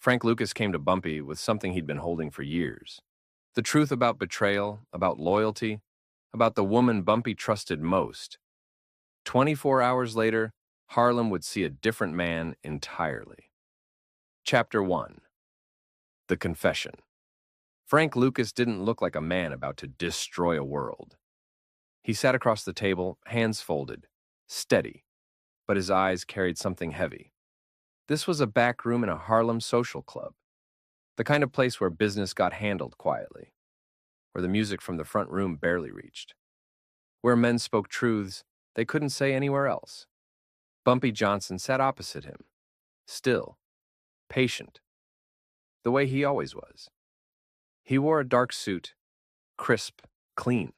Frank Lucas came to Bumpy with something he'd been holding for years. The truth about betrayal, about loyalty, about the woman Bumpy trusted most. 24 hours later, Harlem would see a different man entirely. Chapter 1. The Confession. Frank Lucas didn't look like a man about to destroy a world. He sat across the table, hands folded, steady, but his eyes carried something heavy. This was a back room in a Harlem social club, the kind of place where business got handled quietly, where the music from the front room barely reached, where men spoke truths they couldn't say anywhere else. Bumpy Johnson sat opposite him, still, patient, the way he always was. He wore a dark suit, crisp, clean.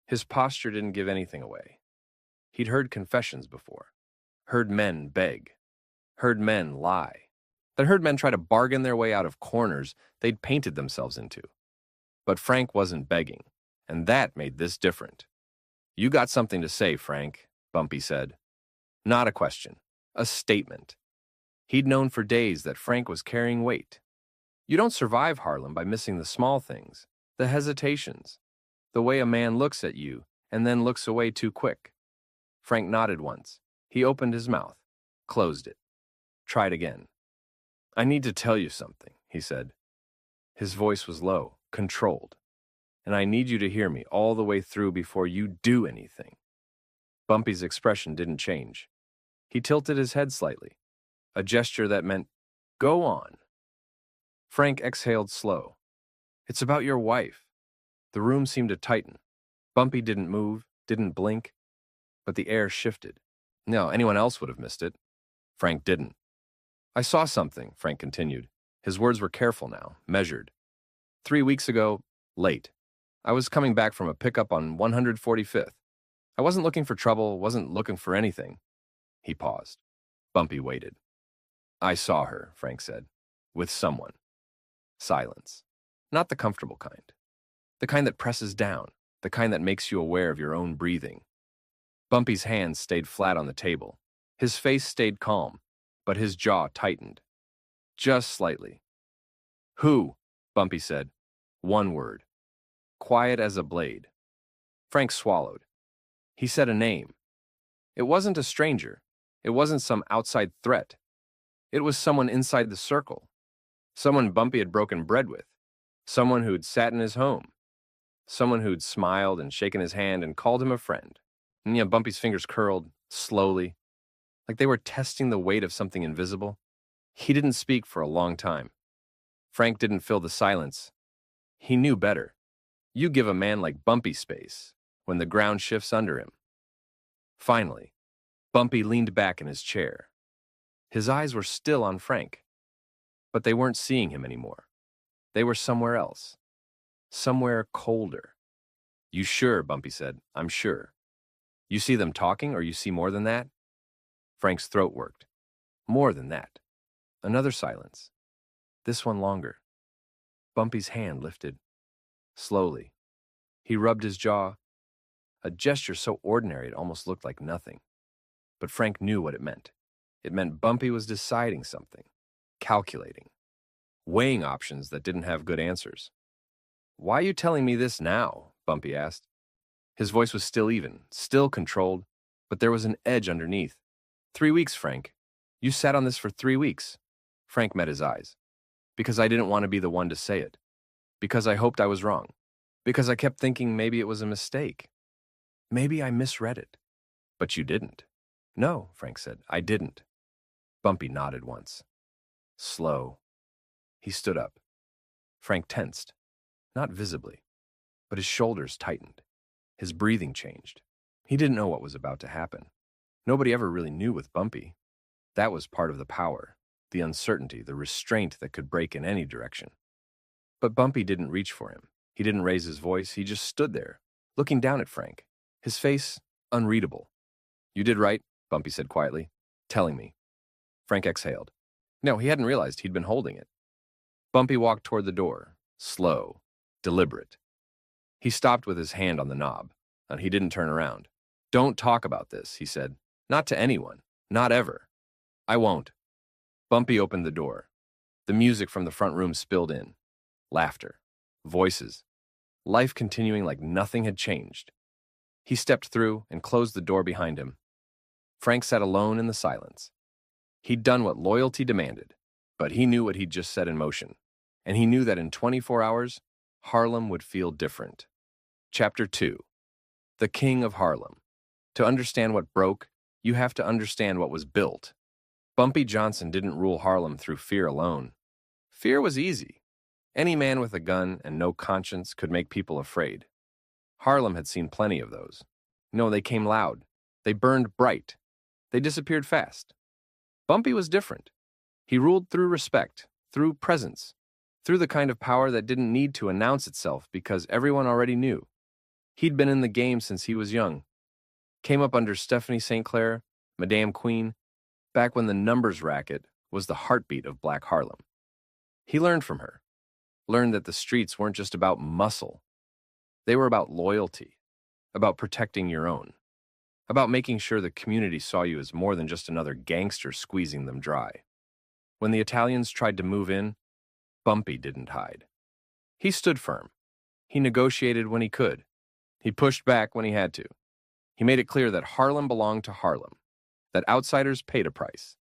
His posture didn't give anything away. He'd heard confessions before, heard men beg, heard men lie, that heard men try to bargain their way out of corners they'd painted themselves into. But Frank wasn't begging, and that made this different. "You got something to say, Frank," Bumpy said. Not a question, a statement. He'd known for days that Frank was carrying weight. You don't survive Harlem by missing the small things, the hesitations, the way a man looks at you and then looks away too quick. Frank nodded once. He opened his mouth, closed it, tried again. "I need to tell you something," he said. His voice was low, controlled. "And I need you to hear me all the way through before you do anything." Bumpy's expression didn't change. He tilted his head slightly, a gesture that meant, "Go on." Frank exhaled slow. "It's about your wife." The room seemed to tighten. Bumpy didn't move, didn't blink, but the air shifted. No, anyone else would have missed it. Frank didn't. "I saw something," Frank continued. His words were careful now, measured. 3 weeks ago, late. I was coming back from a pickup on 145th. I wasn't looking for trouble, wasn't looking for anything. He paused. Bumpy waited. "I saw her," Frank said. "With someone." Silence. Not the comfortable kind. The kind that presses down, the kind that makes you aware of your own breathing. Bumpy's hands stayed flat on the table. His face stayed calm, but his jaw tightened. Just slightly. "Who?" Bumpy said. One word. Quiet as a blade. Frank swallowed. He said a name. It wasn't a stranger. It wasn't some outside threat. It was someone inside the circle. Someone Bumpy had broken bread with. Someone who'd sat in his home. Someone who'd smiled and shaken his hand and called him a friend. And yeah, Bumpy's fingers curled, slowly, like they were testing the weight of something invisible. He didn't speak for a long time. Frank didn't fill the silence. He knew better. You give a man like Bumpy space when the ground shifts under him. Finally, Bumpy leaned back in his chair. His eyes were still on Frank, but they weren't seeing him anymore. They were somewhere else. Somewhere colder. "You sure?" Bumpy said. "I'm sure." "You see them talking, or you see more than that?" Frank's throat worked. More than that. Another silence. This one longer. Bumpy's hand lifted. Slowly. He rubbed his jaw. A gesture so ordinary it almost looked like nothing. But Frank knew what it meant. It meant Bumpy was deciding something. Calculating. Weighing options that didn't have good answers. "Why are you telling me this now?" Bumpy asked. His voice was still even, still controlled, but there was an edge underneath. 3 weeks, Frank. You sat on this for 3 weeks. Frank met his eyes. "Because I didn't want to be the one to say it. Because I hoped I was wrong. Because I kept thinking maybe it was a mistake. Maybe I misread it." "But you didn't." "No," Frank said, "I didn't." Bumpy nodded once. Slow. He stood up. Frank tensed. Not visibly, but his shoulders tightened. His breathing changed. He didn't know what was about to happen. Nobody ever really knew with Bumpy. That was part of the power, the uncertainty, the restraint that could break in any direction. But Bumpy didn't reach for him. He didn't raise his voice. He just stood there, looking down at Frank, his face unreadable. "You did right," Bumpy said quietly, "telling me." Frank exhaled. No, he hadn't realized he'd been holding it. Bumpy walked toward the door, slow, deliberate. He stopped with his hand on the knob, and he didn't turn around. "Don't talk about this," he said. "Not to anyone. Not ever." "I won't." Bumpy opened the door. The music from the front room spilled in. Laughter. Voices. Life continuing like nothing had changed. He stepped through and closed the door behind him. Frank sat alone in the silence. He'd done what loyalty demanded, but he knew what he'd just set in motion. And he knew that in 24 hours, Harlem would feel different. Chapter 2. The King of Harlem. To understand what broke, you have to understand what was built. Bumpy Johnson didn't rule Harlem through fear alone. Fear was easy. Any man with a gun and no conscience could make people afraid. Harlem had seen plenty of those. No, they came loud. They burned bright. They disappeared fast. Bumpy was different. He ruled through respect, through presence, through the kind of power that didn't need to announce itself because everyone already knew. He'd been in the game since he was young. Came up under Stephanie St. Clair, Madame Queen, back when the numbers racket was the heartbeat of Black Harlem. He learned from her. Learned that the streets weren't just about muscle. They were about loyalty, about protecting your own, about making sure the community saw you as more than just another gangster squeezing them dry. When the Italians tried to move in, Bumpy didn't hide. He stood firm. He negotiated when he could. He pushed back when he had to. He made it clear that Harlem belonged to Harlem, that outsiders paid a price.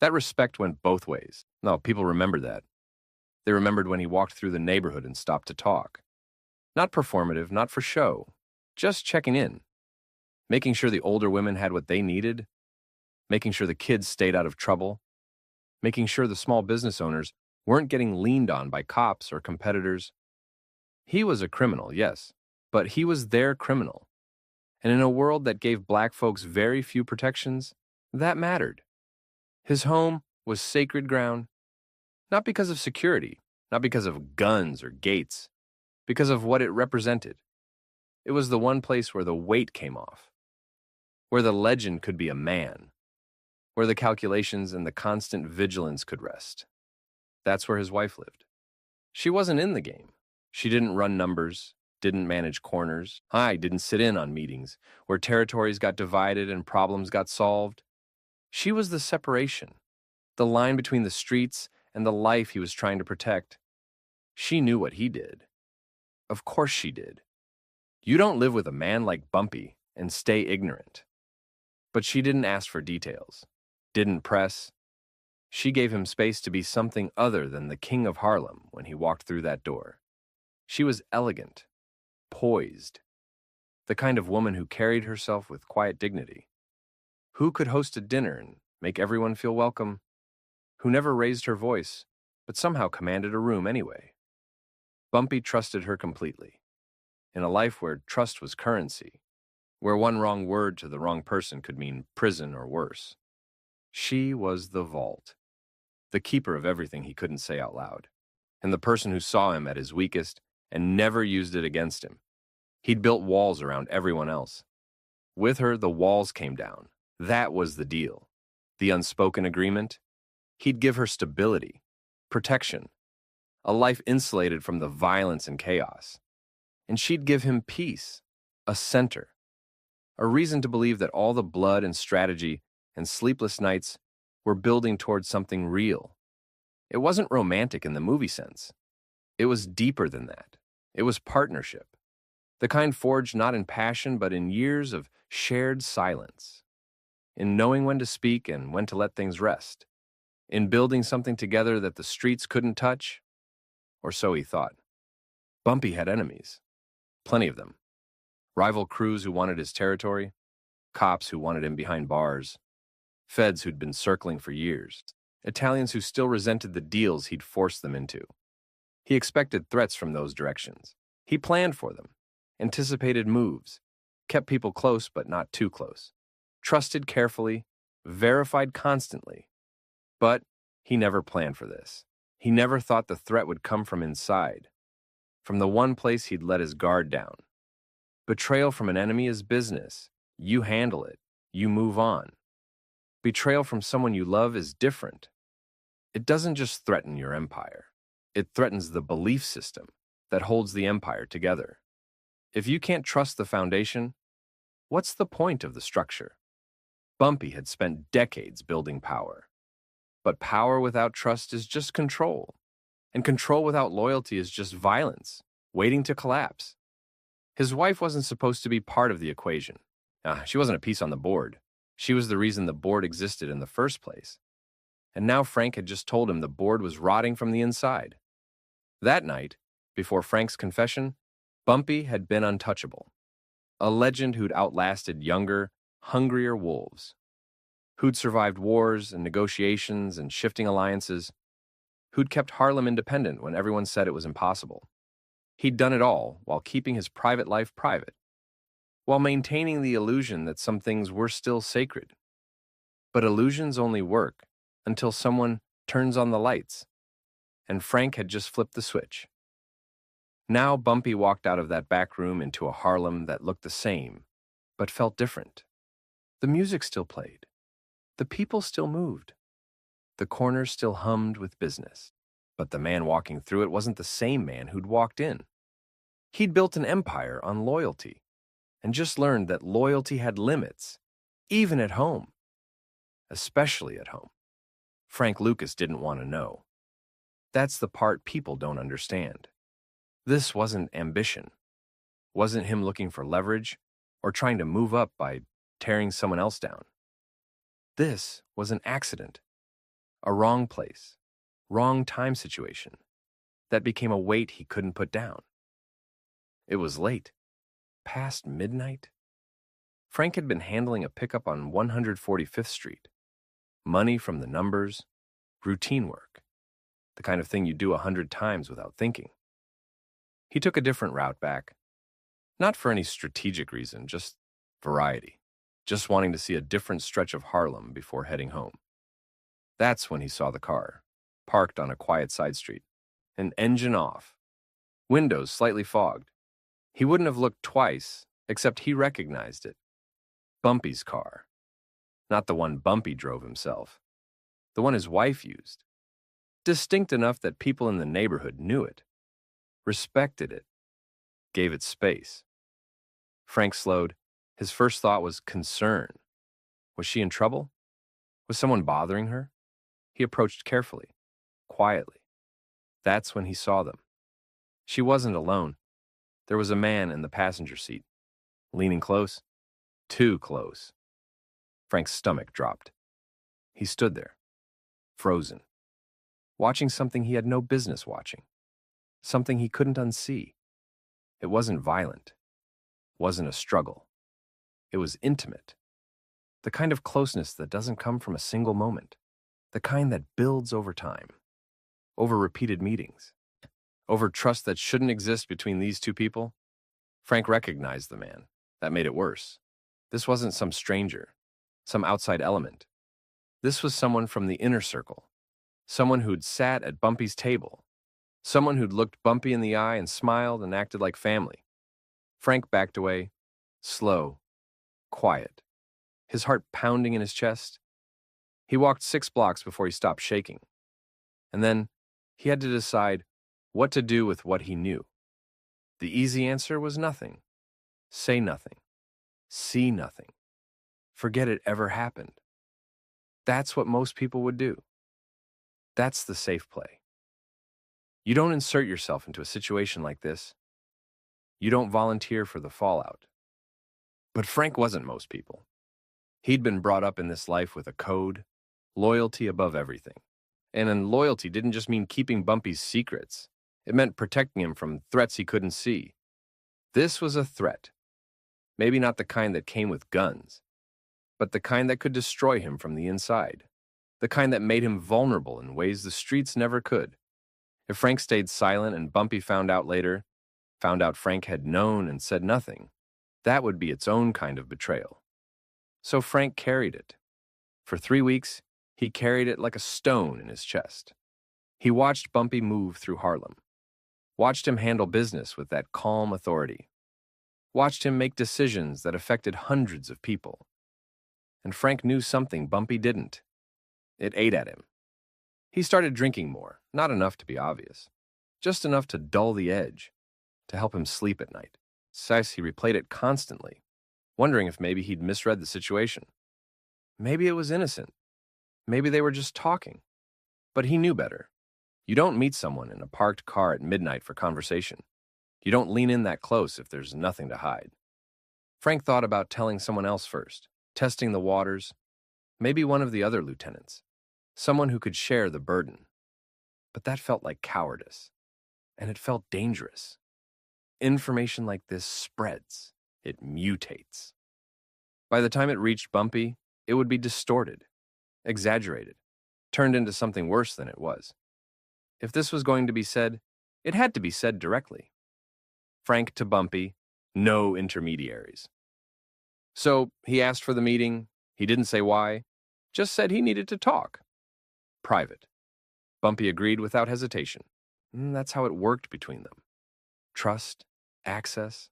That respect went both ways. No, people remembered that. They remembered when he walked through the neighborhood and stopped to talk. Not performative, not for show, just checking in. Making sure the older women had what they needed. Making sure the kids stayed out of trouble. Making sure the small business owners weren't getting leaned on by cops or competitors. He was a criminal, yes, but he was their criminal. And in a world that gave Black folks very few protections, that mattered. His home was sacred ground, not because of security, not because of guns or gates, because of what it represented. It was the one place where the weight came off, where the legend could be a man, where the calculations and the constant vigilance could rest. That's where his wife lived. She wasn't in the game. She didn't run numbers, didn't manage corners. I didn't sit in on meetings where territories got divided and problems got solved. She was the separation, the line between the streets and the life he was trying to protect. She knew what he did. Of course she did. You don't live with a man like Bumpy and stay ignorant. But she didn't ask for details, didn't press. She gave him space to be something other than the King of Harlem when he walked through that door. She was elegant, poised, the kind of woman who carried herself with quiet dignity, who could host a dinner and make everyone feel welcome, who never raised her voice, but somehow commanded a room anyway. Bumpy trusted her completely. In a life where trust was currency, where one wrong word to the wrong person could mean prison or worse. She was the vault, the keeper of everything he couldn't say out loud, and the person who saw him at his weakest and never used it against him. He'd built walls around everyone else. With her, the walls came down. That was the deal. The unspoken agreement. He'd give her stability, protection, a life insulated from the violence and chaos. And she'd give him peace, a center, a reason to believe that all the blood and strategy and sleepless nights were building towards something real. It wasn't romantic in the movie sense. It was deeper than that. It was partnership, the kind forged not in passion but in years of shared silence, in knowing when to speak and when to let things rest, in building something together that the streets couldn't touch, or so he thought. Bumpy had enemies, plenty of them. Rival crews who wanted his territory, cops who wanted him behind bars, feds who'd been circling for years, Italians who still resented the deals he'd forced them into. He expected threats from those directions. He planned for them, anticipated moves, kept people close but not too close, trusted carefully, verified constantly. But he never planned for this. He never thought the threat would come from inside, from the one place he'd let his guard down. Betrayal from an enemy is business. You handle it. You move on. Betrayal from someone you love is different. It doesn't just threaten your empire. It threatens the belief system that holds the empire together. If you can't trust the foundation, what's the point of the structure? Bumpy had spent decades building power. But power without trust is just control. And control without loyalty is just violence, waiting to collapse. His wife wasn't supposed to be part of the equation. She wasn't a piece on the board. She was the reason the board existed in the first place. And now Frank had just told him the board was rotting from the inside. That night, before Frank's confession, Bumpy had been untouchable. A legend who'd outlasted younger, hungrier wolves. Who'd survived wars and negotiations and shifting alliances. Who'd kept Harlem independent when everyone said it was impossible. He'd done it all while keeping his private life private, while maintaining the illusion that some things were still sacred. But illusions only work until someone turns on the lights, and Frank had just flipped the switch. Now Bumpy walked out of that back room into a Harlem that looked the same, but felt different. The music still played. The people still moved. The corners still hummed with business. But the man walking through it wasn't the same man who'd walked in. He'd built an empire on loyalty, and just learned that loyalty had limits, even at home. Especially at home. Frank Lucas didn't want to know. That's the part people don't understand. This wasn't ambition. Wasn't him looking for leverage or trying to move up by tearing someone else down. This was an accident. A wrong place, wrong time situation that became a weight he couldn't put down. It was late, past midnight. Frank had been handling a pickup on 145th Street. Money from the numbers, routine work, the kind of thing you do 100 times without thinking. He took a different route back, not for any strategic reason, just variety, just wanting to see a different stretch of Harlem before heading home. That's when he saw the car, parked on a quiet side street, an engine off, windows slightly fogged. He wouldn't have looked twice, except he recognized it. Bumpy's car. Not the one Bumpy drove himself. The one his wife used. Distinct enough that people in the neighborhood knew it, respected it, gave it space. Frank slowed. His first thought was concern. Was she in trouble? Was someone bothering her? He approached carefully, quietly. That's when he saw them. She wasn't alone. There was a man in the passenger seat, leaning close, too close. Frank's stomach dropped. He stood there, frozen, watching something he had no business watching, something he couldn't unsee. It wasn't violent, wasn't a struggle. It was intimate, the kind of closeness that doesn't come from a single moment, the kind that builds over time, over repeated meetings, over trust that shouldn't exist between these two people. Frank recognized the man. That made it worse. This wasn't some stranger, some outside element. This was someone from the inner circle, someone who'd sat at Bumpy's table, someone who'd looked Bumpy in the eye and smiled and acted like family. Frank backed away, slow, quiet, his heart pounding in his chest. He walked 6 blocks before he stopped shaking. And then he had to decide what to do with what he knew. The easy answer was nothing. Say nothing. See nothing. Forget it ever happened. That's what most people would do. That's the safe play. You don't insert yourself into a situation like this. You don't volunteer for the fallout. But Frank wasn't most people. He'd been brought up in this life with a code, loyalty above everything. And then loyalty didn't just mean keeping Bumpy's secrets. It meant protecting him from threats he couldn't see. This was a threat. Maybe not the kind that came with guns, but the kind that could destroy him from the inside. The kind that made him vulnerable in ways the streets never could. If Frank stayed silent and Bumpy found out later, found out Frank had known and said nothing, that would be its own kind of betrayal. So Frank carried it. For 3 weeks, he carried it like a stone in his chest. He watched Bumpy move through Harlem. Watched him handle business with that calm authority. Watched him make decisions that affected hundreds of people. And Frank knew something Bumpy didn't. It ate at him. He started drinking more, not enough to be obvious. Just enough to dull the edge, to help him sleep at night. Besides, he replayed it constantly, wondering if maybe he'd misread the situation. Maybe it was innocent. Maybe they were just talking. But he knew better. You don't meet someone in a parked car at midnight for conversation. You don't lean in that close if there's nothing to hide. Frank thought about telling someone else first, testing the waters, maybe one of the other lieutenants, someone who could share the burden. But that felt like cowardice, and it felt dangerous. Information like this spreads. It mutates. By the time it reached Bumpy, it would be distorted, exaggerated, turned into something worse than it was. If this was going to be said, it had to be said directly. Frank to Bumpy, no intermediaries. So he asked for the meeting. He didn't say why, just said he needed to talk. Private. Bumpy agreed without hesitation. That's how it worked between them. Trust, access,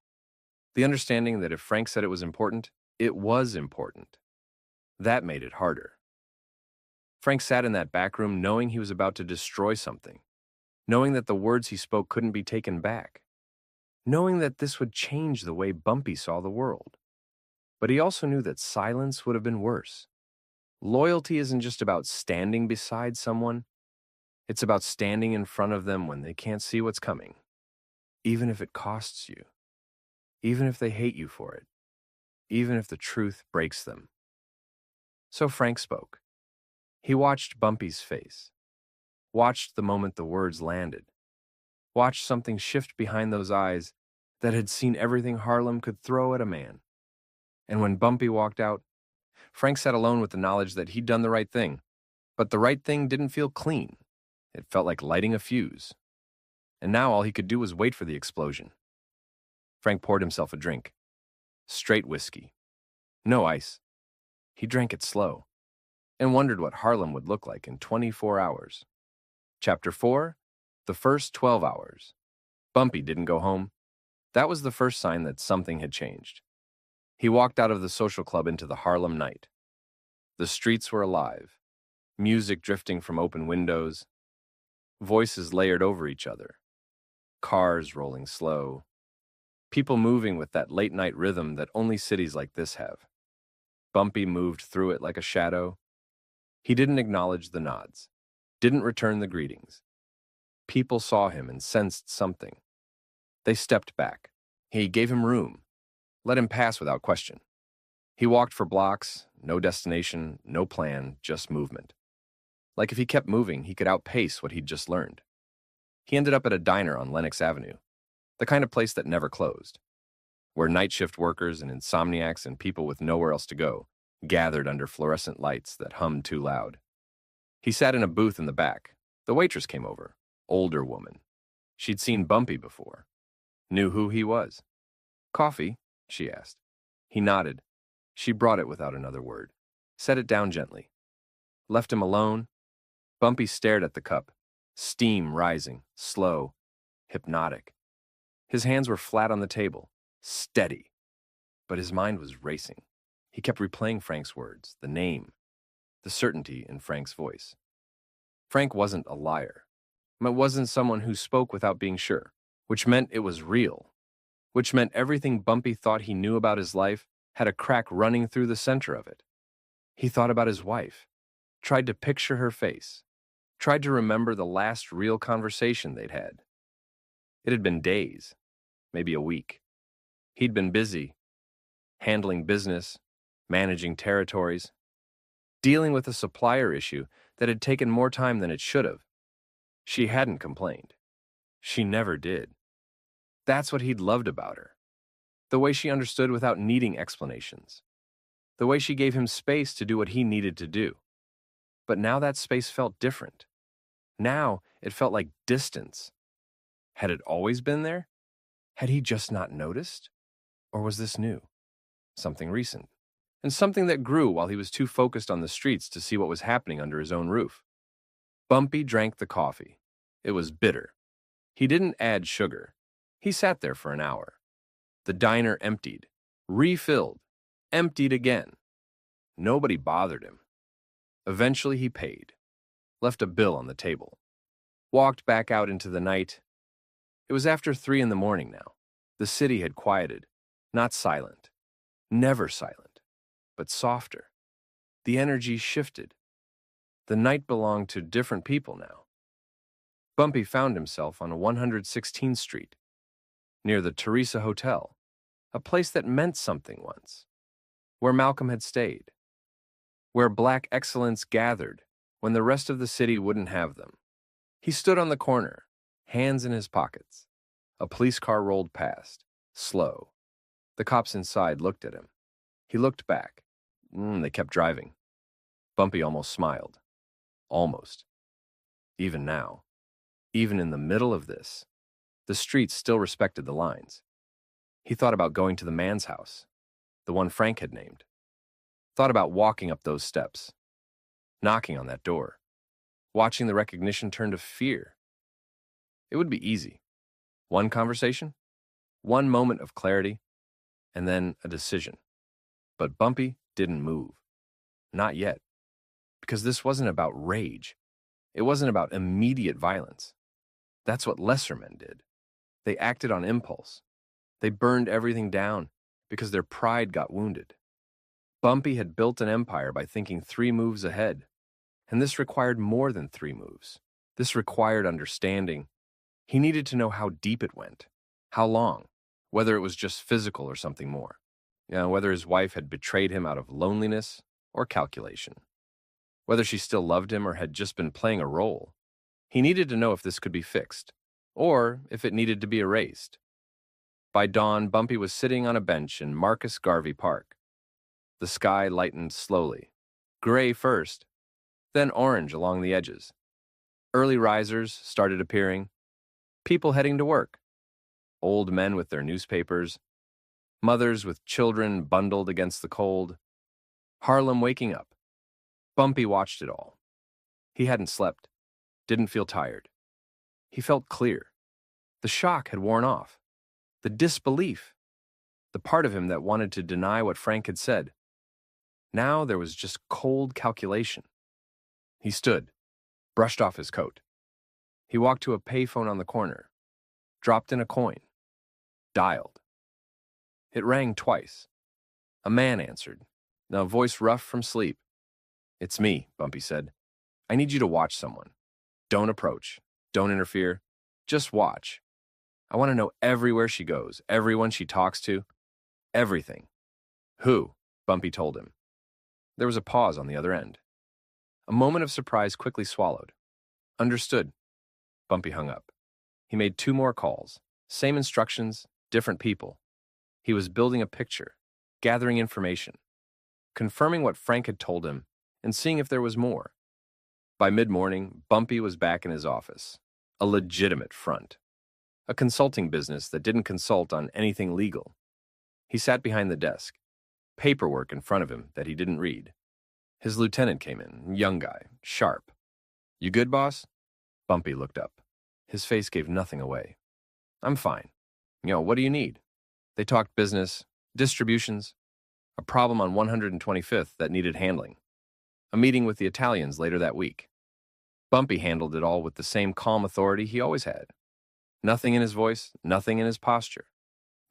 the understanding that if Frank said it was important, it was important. That made it harder. Frank sat in that back room knowing he was about to destroy something, knowing that the words he spoke couldn't be taken back, knowing that this would change the way Bumpy saw the world. But he also knew that silence would have been worse. Loyalty isn't just about standing beside someone. It's about standing in front of them when they can't see what's coming, even if it costs you, even if they hate you for it, even if the truth breaks them. So Frank spoke. He watched Bumpy's face, watched the moment the words landed, watched something shift behind those eyes that had seen everything Harlem could throw at a man. And when Bumpy walked out, Frank sat alone with the knowledge that he'd done the right thing. But the right thing didn't feel clean. It felt like lighting a fuse. And now all he could do was wait for the explosion. Frank poured himself a drink. Straight whiskey. No ice. He drank it slow and wondered what Harlem would look like in 24 hours. Chapter 4, the first 12 hours. Bumpy didn't go home. That was the first sign that something had changed. He walked out of the social club into the Harlem night. The streets were alive, music drifting from open windows, voices layered over each other, cars rolling slow, people moving with that late-night rhythm that only cities like this have. Bumpy moved through it like a shadow. He didn't acknowledge the nods, didn't return the greetings. People saw him and sensed something. They stepped back. He gave him room, let him pass without question. He walked for blocks, no destination, no plan, just movement. Like if he kept moving, he could outpace what he'd just learned. He ended up at a diner on Lenox Avenue, the kind of place that never closed, where night shift workers and insomniacs and people with nowhere else to go gathered under fluorescent lights that hummed too loud. He sat in a booth in the back. The waitress came over, older woman. She'd seen Bumpy before, knew who he was. "Coffee?" she asked. He nodded. She brought it without another word, set it down gently. Left him alone. Bumpy stared at the cup, steam rising, slow, hypnotic. His hands were flat on the table, steady, but his mind was racing. He kept replaying Frank's words, the name, the certainty in Frank's voice. Frank wasn't a liar. It wasn't someone who spoke without being sure, which meant it was real, which meant everything Bumpy thought he knew about his life had a crack running through the center of it. He thought about his wife, tried to picture her face, tried to remember the last real conversation they'd had. It had been days, maybe a week. He'd been busy, handling business, managing territories, dealing with a supplier issue that had taken more time than it should have. She hadn't complained. She never did. That's what he'd loved about her. The way she understood without needing explanations. The way she gave him space to do what he needed to do. But now that space felt different. Now it felt like distance. Had it always been there? Had he just not noticed? Or was this new? Something recent. And something that grew while he was too focused on the streets to see what was happening under his own roof. Bumpy drank the coffee. It was bitter. He didn't add sugar. He sat there for an hour. The diner emptied, refilled, emptied again. Nobody bothered him. Eventually he paid, left a bill on the table, walked back out into the night. It was after 3 a.m. now. The city had quieted, not silent, never silent, but softer. The energy shifted. The night belonged to different people now. Bumpy found himself on 116th Street, near the Teresa Hotel, a place that meant something once, where Malcolm had stayed, where black excellence gathered when the rest of the city wouldn't have them. He stood on the corner, hands in his pockets. A police car rolled past, slow. The cops inside looked at him. He looked back. They kept driving. Bumpy almost smiled. Almost. Even now, even in the middle of this, the streets still respected the lines. He thought about going to the man's house, the one Frank had named. Thought about walking up those steps, knocking on that door, watching the recognition turn to fear. It would be easy. One conversation, one moment of clarity, and then a decision. But Bumpy didn't move. Not yet. Because this wasn't about rage. It wasn't about immediate violence. That's what lesser men did. They acted on impulse. They burned everything down because their pride got wounded. Bumpy had built an empire by thinking 3 moves ahead. And this required more than 3 moves. This required understanding. He needed to know how deep it went, how long, whether it was just physical or something more. Whether his wife had betrayed him out of loneliness or calculation. Whether she still loved him or had just been playing a role. He needed to know if this could be fixed, or if it needed to be erased. By dawn, Bumpy was sitting on a bench in Marcus Garvey Park. The sky lightened slowly. Gray first, then orange along the edges. Early risers started appearing. People heading to work. Old men with their newspapers. Mothers with children bundled against the cold. Harlem waking up. Bumpy watched it all. He hadn't slept. Didn't feel tired. He felt clear. The shock had worn off. The disbelief. The part of him that wanted to deny what Frank had said. Now there was just cold calculation. He stood, brushed off his coat. He walked to a payphone on the corner, dropped in a coin, dialed. It rang twice. A man answered, a voice rough from sleep. "It's me," Bumpy said. "I need you to watch someone. Don't approach. Don't interfere. Just watch. I want to know everywhere she goes, everyone she talks to, everything." "Who?" Bumpy told him. There was a pause on the other end. A moment of surprise quickly swallowed. "Understood." Bumpy hung up. He made 2 more calls. Same instructions, different people. He was building a picture, gathering information, confirming what Frank had told him, and seeing if there was more. By mid-morning, Bumpy was back in his office. A legitimate front. A consulting business that didn't consult on anything legal. He sat behind the desk, paperwork in front of him that he didn't read. His lieutenant came in, young guy, sharp. "You good, boss?" Bumpy looked up. His face gave nothing away. "I'm fine. What do you need?" They talked business, distributions, a problem on 125th that needed handling, a meeting with the Italians later that week. Bumpy handled it all with the same calm authority he always had. Nothing in his voice, nothing in his posture,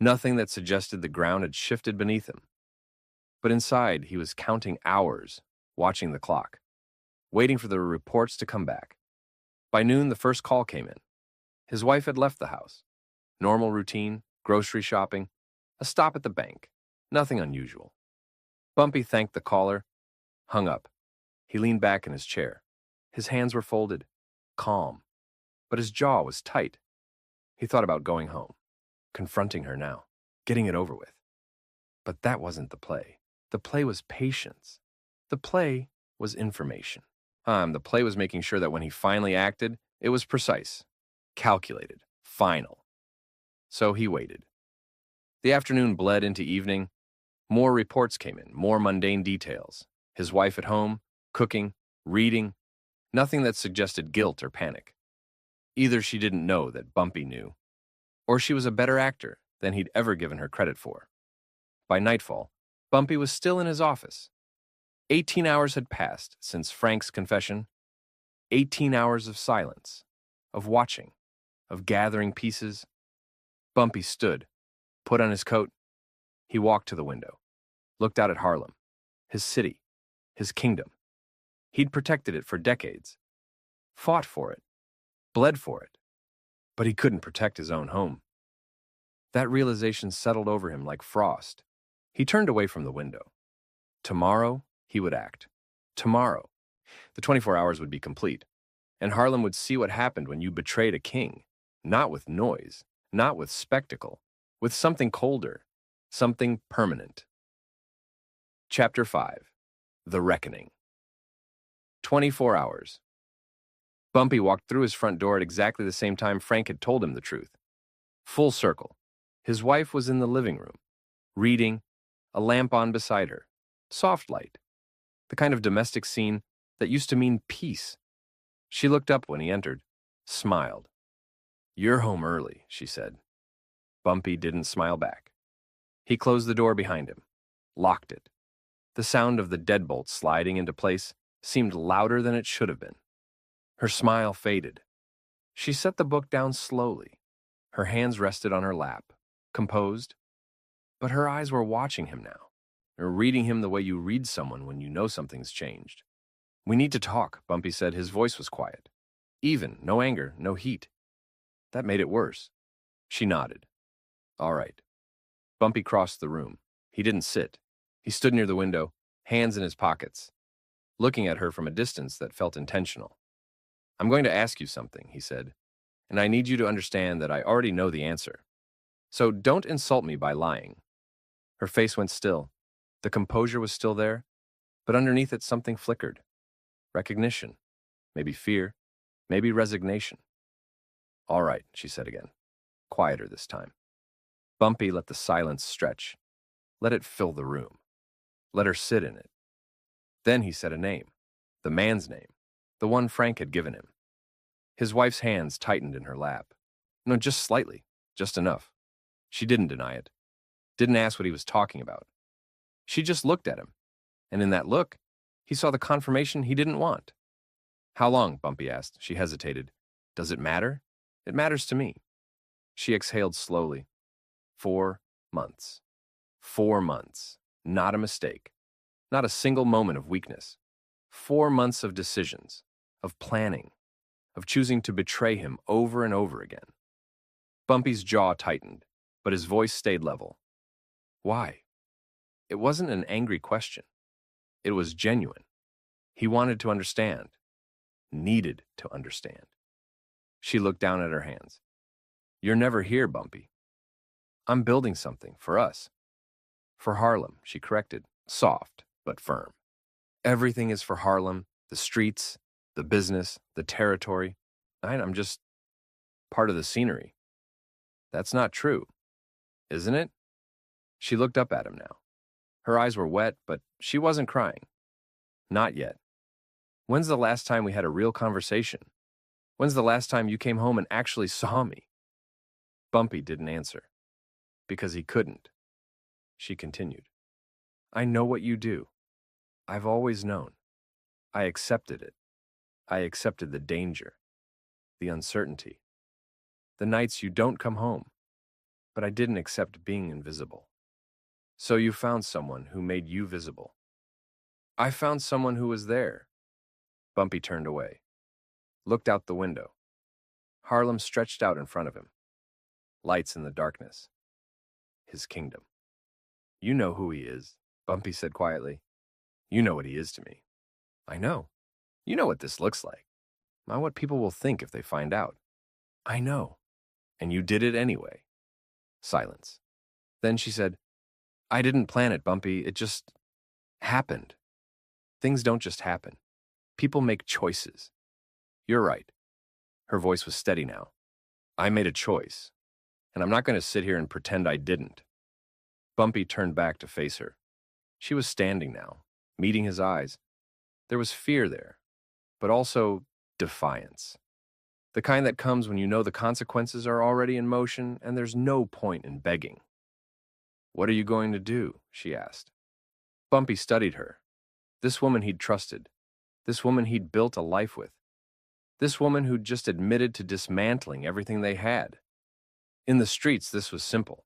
nothing that suggested the ground had shifted beneath him. But inside, he was counting hours, watching the clock, waiting for the reports to come back. By noon, the first call came in. His wife had left the house. Normal routine, grocery shopping, a stop at the bank. Nothing unusual. Bumpy thanked the caller, hung up. He leaned back in his chair. His hands were folded, calm, but his jaw was tight. He thought about going home, confronting her now, getting it over with. But that wasn't the play. The play was patience. The play was information. The play was making sure that when he finally acted, it was precise, calculated, final. So he waited. The afternoon bled into evening. More reports came in, more mundane details. His wife at home, cooking, reading, nothing that suggested guilt or panic. Either she didn't know that Bumpy knew, or she was a better actor than he'd ever given her credit for. By nightfall, Bumpy was still in his office. 18 hours had passed since Frank's confession. 18 hours of silence, of watching, of gathering pieces. Bumpy stood, put on his coat. He walked to the window, looked out at Harlem, his city, his kingdom. He'd protected it for decades, fought for it, bled for it, but he couldn't protect his own home. That realization settled over him like frost. He turned away from the window. Tomorrow, he would act. Tomorrow, the 24 hours would be complete, and Harlem would see what happened when you betrayed a king, not with noise, not with spectacle, with something colder, something permanent. Chapter 5. The Reckoning. 24 hours. Bumpy walked through his front door at exactly the same time Frank had told him the truth. Full circle. His wife was in the living room, reading, a lamp on beside her. Soft light. The kind of domestic scene that used to mean peace. She looked up when he entered, smiled. "You're home early," she said. Bumpy didn't smile back. He closed the door behind him, locked it. The sound of the deadbolt sliding into place seemed louder than it should have been. Her smile faded. She set the book down slowly. Her hands rested on her lap, composed, but her eyes were watching him now, or reading him the way you read someone when you know something's changed. "We need to talk," Bumpy said. His voice was quiet. Even, no anger, no heat. That made it worse. She nodded. "All right." Bumpy crossed the room. He didn't sit. He stood near the window, hands in his pockets, looking at her from a distance that felt intentional. "I'm going to ask you something," he said, "and I need you to understand that I already know the answer. So don't insult me by lying." Her face went still. The composure was still there, but underneath it something flickered. Recognition, maybe fear, maybe resignation. "All right," she said again, quieter this time. Bumpy let the silence stretch. Let it fill the room. Let her sit in it. Then he said a name, the man's name, the one Frank had given him. His wife's hands tightened in her lap. No, just slightly, just enough. She didn't deny it, didn't ask what he was talking about. She just looked at him, and in that look, he saw the confirmation he didn't want. "How long?" Bumpy asked. She hesitated. "Does it matter?" "It matters to me." She exhaled slowly. 4 months. 4 months. Not a mistake. Not a single moment of weakness. 4 months of decisions, of planning, of choosing to betray him over and over again. Bumpy's jaw tightened, but his voice stayed level. Why? It wasn't an angry question. It was genuine. He wanted to understand. Needed to understand. She looked down at her hands. "You're never here, Bumpy." "I'm building something for us." "For Harlem," she corrected, soft but firm. "Everything is for Harlem, the streets, the business, the territory. I'm just part of the scenery." "That's not true, isn't it?" She looked up at him now. Her eyes were wet, but she wasn't crying. "Not yet. When's the last time we had a real conversation? When's the last time you came home and actually saw me?" Bumpy didn't answer. Because he couldn't. She continued. "I know what you do. I've always known. I accepted it. I accepted the danger, the uncertainty, the nights you don't come home. But I didn't accept being invisible. So you found someone who made you visible." "I found someone who was there." Bumpy turned away, looked out the window. Harlem stretched out in front of him. Lights in the darkness. His kingdom. "You know who he is," Bumpy said quietly. "You know what he is to me." "I know. You know what this looks like. Not what people will think if they find out." "I know. And you did it anyway." Silence. Then she said, "I didn't plan it, Bumpy. It just happened. Things don't just happen. People make choices." "You're right." Her voice was steady now. "I made a choice, and I'm not going to sit here and pretend I didn't." Bumpy turned back to face her. She was standing now, meeting his eyes. There was fear there, but also defiance. The kind that comes when you know the consequences are already in motion and there's no point in begging. "What are you going to do?" she asked. Bumpy studied her. This woman he'd trusted. This woman he'd built a life with. This woman who'd just admitted to dismantling everything they had. In the streets, this was simple.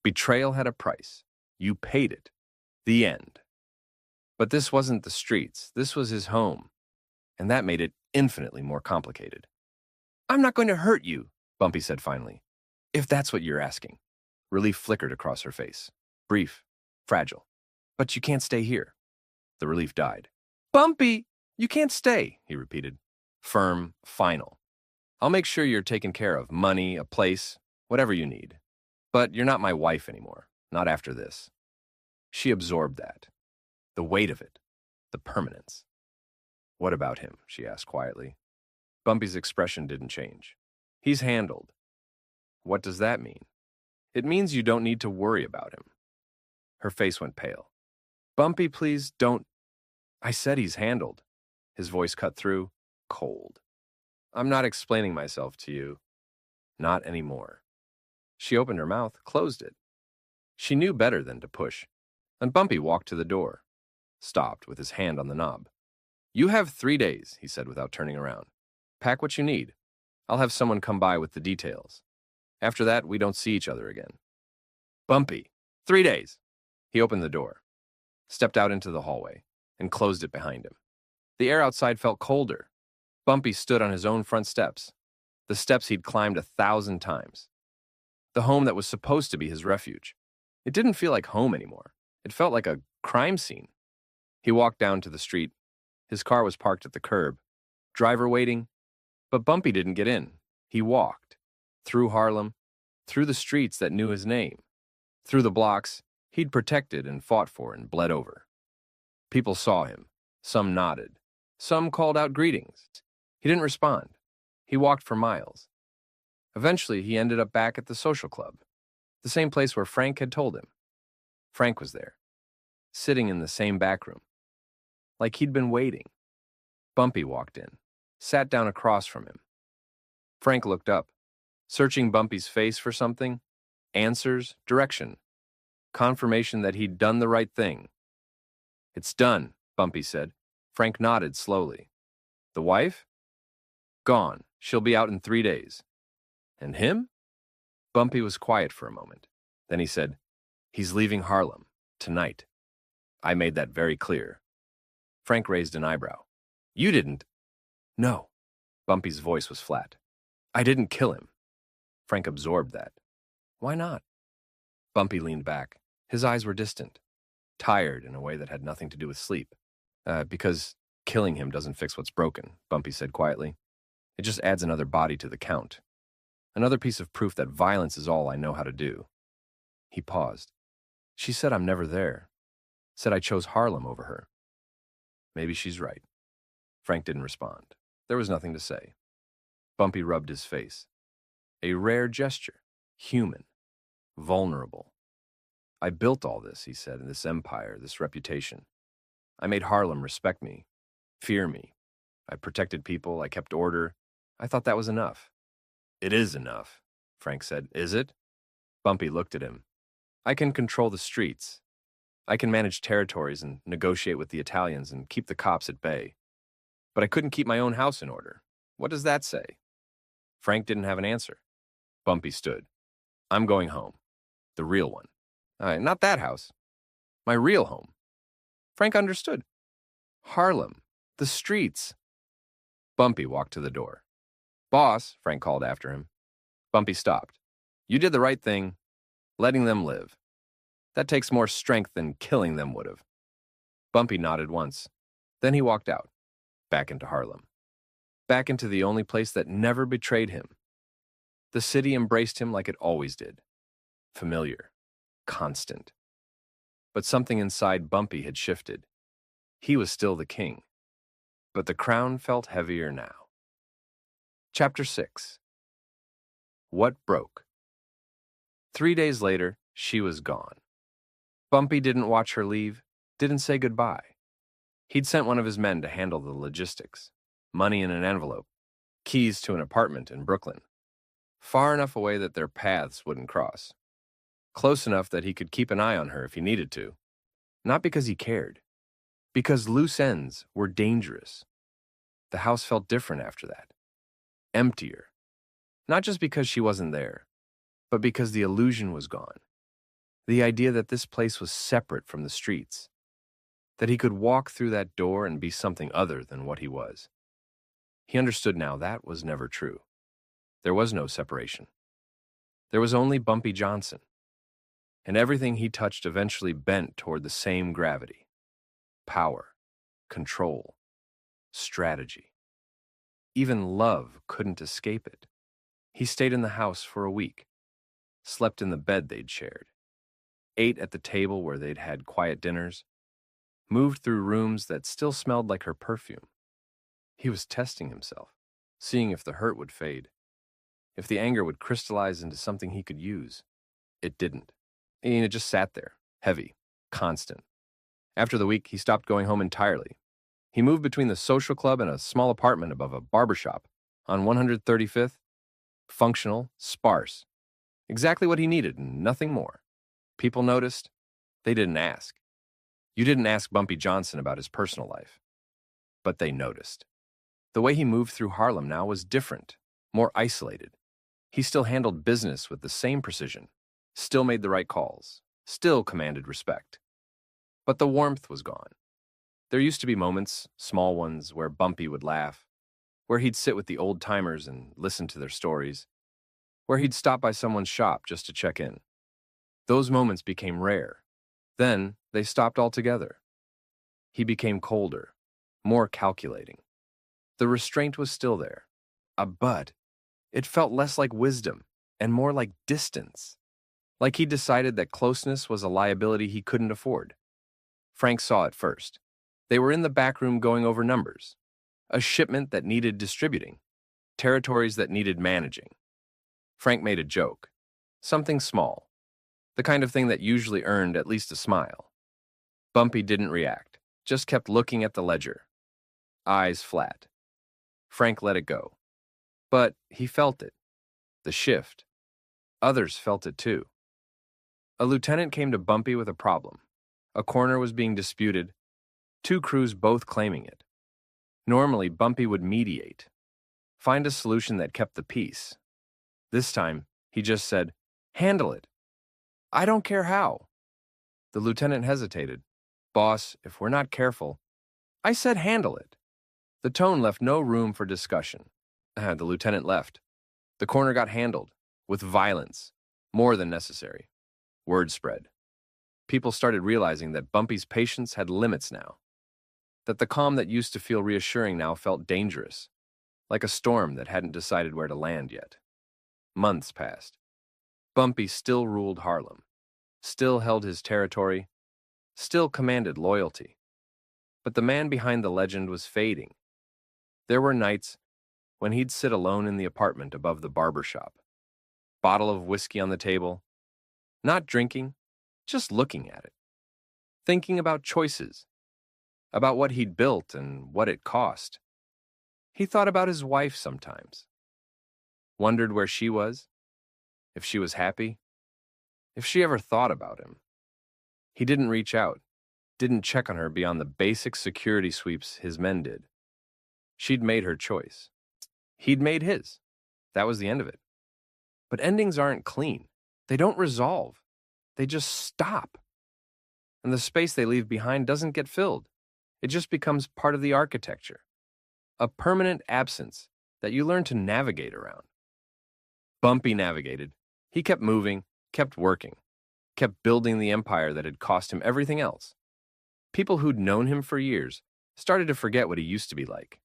Betrayal had a price. You paid it. The end. But this wasn't the streets. This was his home. and that made it infinitely more complicated. "I'm not going to hurt you," Bumpy said finally. "If that's what you're asking." Relief flickered across her face. Brief, fragile. "But you can't stay here." The relief died. "Bumpy, you can't stay," he repeated. Firm, final. "I'll make sure you're taken care of. Money, a place, whatever you need. But you're not my wife anymore. Not after this." She absorbed that. The weight of it. The permanence. "What about him?" she asked quietly. Bumpy's expression didn't change. "He's handled." "What does that mean?" "It means you don't need to worry about him." Her face went pale. "Bumpy, please don't—" "I said he's handled." His voice cut through, cold. "I'm not explaining myself to you. Not anymore." She opened her mouth, closed it. She knew better than to push, and Bumpy walked to the door. Stopped with his hand on the knob. "You have 3 days," he said without turning around. "Pack what you need. I'll have someone come by with the details. After that, we don't see each other again." "Bumpy, 3 days." He opened the door, stepped out into the hallway, and closed it behind him. The air outside felt colder. Bumpy stood on his own front steps, the steps he'd climbed 1,000 times. The home that was supposed to be his refuge. It didn't feel like home anymore. It felt like a crime scene. He walked down to the street. His car was parked at the curb. Driver waiting. But Bumpy didn't get in. He walked. Through Harlem. Through the streets that knew his name. Through the blocks he'd protected and fought for and bled over. People saw him. Some nodded. Some called out greetings. He didn't respond. He walked for miles. Eventually, he ended up back at the social club, the same place where Frank had told him. Frank was there, sitting in the same back room, like he'd been waiting. Bumpy walked in, sat down across from him. Frank looked up, searching Bumpy's face for something, answers, direction, confirmation that he'd done the right thing. "It's done," Bumpy said. Frank nodded slowly. "The wife?" "Gone. She'll be out in 3 days." "And him?" Bumpy was quiet for a moment. Then he said, "He's leaving Harlem, tonight. I made that very clear." Frank raised an eyebrow. "You didn't—" "No." Bumpy's voice was flat. "I didn't kill him." Frank absorbed that. "Why not?" Bumpy leaned back. His eyes were distant, tired in a way that had nothing to do with sleep. Because killing him doesn't fix what's broken," Bumpy said quietly. "It just adds another body to the count. Another piece of proof that violence is all I know how to do." He paused. "She said I'm never there. Said I chose Harlem over her." "Maybe she's right." Frank didn't respond. There was nothing to say. Bumpy rubbed his face. A rare gesture. Human. Vulnerable. "I built all this," he said, "this empire, this reputation. I made Harlem respect me, fear me. I protected people, I kept order. I thought that was enough." "It is enough," Frank said. "Is it?" Bumpy looked at him. "I can control the streets. I can manage territories and negotiate with the Italians and keep the cops at bay. But I couldn't keep my own house in order. What does that say?" Frank didn't have an answer. Bumpy stood. "I'm going home. The real one. Not that house. My real home." Frank understood. Harlem. The streets. Bumpy walked to the door. "Boss," Frank called after him. Bumpy stopped. "You did the right thing, letting them live. That takes more strength than killing them would have." Bumpy nodded once. Then he walked out, back into Harlem. Back into the only place that never betrayed him. The city embraced him like it always did. Familiar. Constant. But something inside Bumpy had shifted. He was still the king. But the crown felt heavier now. Chapter 6. What broke? 3 days later, she was gone. Bumpy didn't watch her leave, didn't say goodbye. He'd sent one of his men to handle the logistics. Money in an envelope. Keys to an apartment in Brooklyn. Far enough away that their paths wouldn't cross. Close enough that he could keep an eye on her if he needed to. Not because he cared. Because loose ends were dangerous. The house felt different after that. Emptier. Not just because she wasn't there, but because the illusion was gone. The idea that this place was separate from the streets. That he could walk through that door and be something other than what he was. He understood now that was never true. There was no separation. There was only Bumpy Johnson, and everything he touched eventually bent toward the same gravity. Power, control, strategy. Even love couldn't escape it. He stayed in the house for a week, slept in the bed they'd shared, ate at the table where they'd had quiet dinners, moved through rooms that still smelled like her perfume. He was testing himself, seeing if the hurt would fade, if the anger would crystallize into something he could use. It didn't. It just sat there, heavy, constant. After the week, he stopped going home entirely. He moved between the social club and a small apartment above a barbershop on 135th. Functional, sparse. Exactly what he needed and nothing more. People noticed. They didn't ask. You didn't ask Bumpy Johnson about his personal life. But they noticed. The way he moved through Harlem now was different, more isolated. He still handled business with the same precision, still made the right calls, still commanded respect. But the warmth was gone. There used to be moments, small ones, where Bumpy would laugh, where he'd sit with the old-timers and listen to their stories, where he'd stop by someone's shop just to check in. Those moments became rare. Then they stopped altogether. He became colder, more calculating. The restraint was still there, but it felt less like wisdom and more like distance, like he decided that closeness was a liability he couldn't afford. Frank saw it first. They were in the back room going over numbers, a shipment that needed distributing, territories that needed managing. Frank made a joke, something small, the kind of thing that usually earned at least a smile. Bumpy didn't react, just kept looking at the ledger, eyes flat. Frank let it go. But he felt it, the shift. Others felt it too. A lieutenant came to Bumpy with a problem. A corner was being disputed, two crews both claiming it. Normally, Bumpy would mediate, find a solution that kept the peace. This time, he just said, "Handle it. I don't care how." The lieutenant hesitated. "Boss, if we're not careful." "I said handle it." The tone left no room for discussion. The lieutenant left. The corner got handled, with violence, more than necessary. Word spread. People started realizing that Bumpy's patience had limits now, that the calm that used to feel reassuring now felt dangerous, like a storm that hadn't decided where to land yet. Months passed. Bumpy still ruled Harlem, still held his territory, still commanded loyalty. But the man behind the legend was fading. There were nights when he'd sit alone in the apartment above the barber shop, bottle of whiskey on the table, not drinking, just looking at it, thinking about choices, about what he'd built and what it cost. He thought about his wife sometimes, wondered where she was, if she was happy, if she ever thought about him. He didn't reach out, didn't check on her beyond the basic security sweeps his men did. She'd made her choice. He'd made his. That was the end of it. But endings aren't clean. They don't resolve. They just stop. And the space they leave behind doesn't get filled. It just becomes part of the architecture. A permanent absence that you learn to navigate around. Bumpy navigated. He kept moving, kept working, kept building the empire that had cost him everything else. People who'd known him for years started to forget what he used to be like.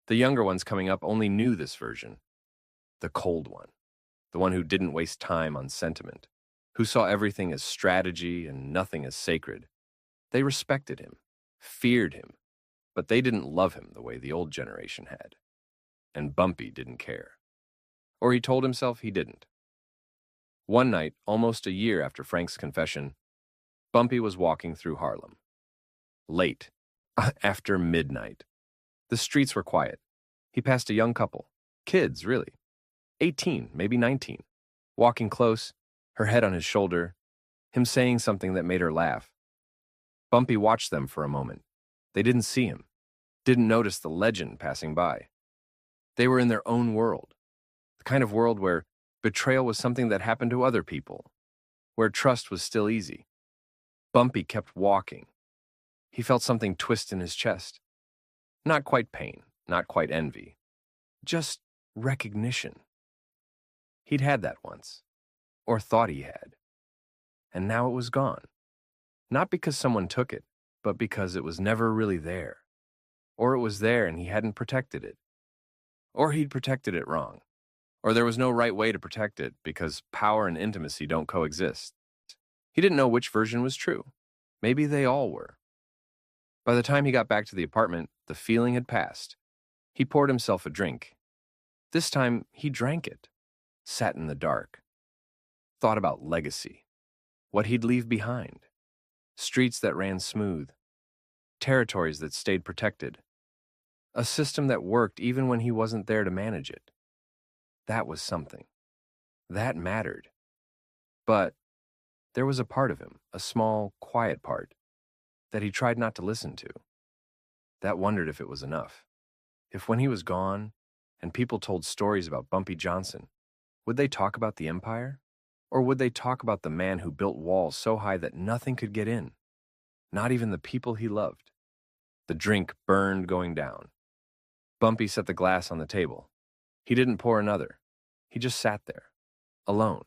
The younger ones coming up only knew this version. The cold one. The one who didn't waste time on sentiment. Who saw everything as strategy and nothing as sacred. They respected him, feared him, but they didn't love him the way the old generation had. And Bumpy didn't care. Or he told himself he didn't. One night, almost a year after Frank's confession, Bumpy was walking through Harlem. Late, after midnight. The streets were quiet. He passed a young couple. Kids, really. 18, maybe 19. Walking close, her head on his shoulder, him saying something that made her laugh. Bumpy watched them for a moment. They didn't see him, didn't notice the legend passing by. They were in their own world, the kind of world where betrayal was something that happened to other people, where trust was still easy. Bumpy kept walking. He felt something twist in his chest. Not quite pain, not quite envy, Just recognition. He'd had that once, or thought he had, and now it was gone. Not because someone took it, but because it was never really there. Or it was there and he hadn't protected it. Or he'd protected it wrong. Or there was no right way to protect it because power and intimacy don't coexist. He didn't know which version was true. Maybe they all were. By the time he got back to the apartment, the feeling had passed. He poured himself a drink. This time, he drank it, sat in the dark, thought about legacy, what he'd leave behind, streets that ran smooth, territories that stayed protected, a system that worked even when he wasn't there to manage it. That was something. That mattered. But there was a part of him, a small, quiet part, that he tried not to listen to, that wondered if it was enough. If when he was gone, and people told stories about Bumpy Johnson, would they talk about the empire? Or would they talk about the man who built walls so high that nothing could get in? Not even the people he loved. The drink burned going down. Bumpy set the glass on the table. He didn't pour another. He just sat there, alone.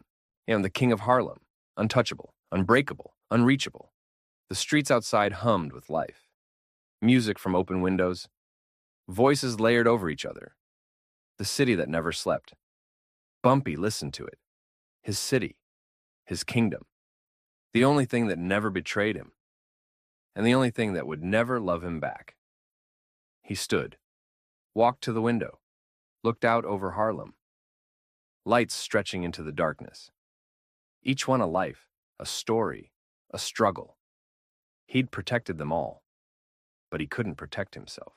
The king of Harlem, untouchable, unbreakable, unreachable. The streets outside hummed with life. Music from open windows. Voices layered over each other. The city that never slept. Bumpy listened to it. His city. His kingdom. The only thing that never betrayed him. And the only thing that would never love him back. He stood, walked to the window, looked out over Harlem. Lights stretching into the darkness. Each one a life, a story, a struggle. He'd protected them all, but he couldn't protect himself.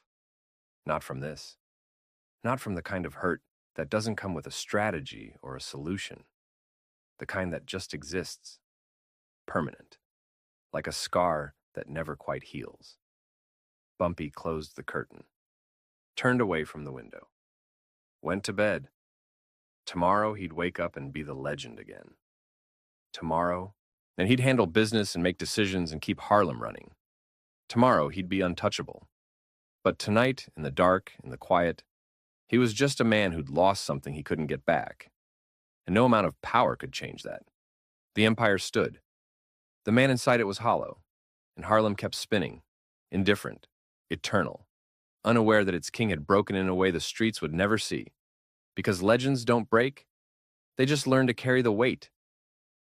Not from this. Not from the kind of hurt that doesn't come with a strategy or a solution. The kind that just exists, permanent, like a scar that never quite heals. Bumpy closed the curtain, turned away from the window, went to bed. Tomorrow he'd wake up and be the legend again. Tomorrow, and he'd handle business and make decisions and keep Harlem running. Tomorrow he'd be untouchable. But tonight, in the dark, in the quiet, he was just a man who'd lost something he couldn't get back. And no amount of power could change that. The empire stood. The man inside it was hollow, and Harlem kept spinning, indifferent, eternal, unaware that its king had broken in a way the streets would never see. Because legends don't break, they just learn to carry the weight.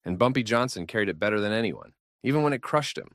And Bumpy Johnson carried it better than anyone, even when it crushed him.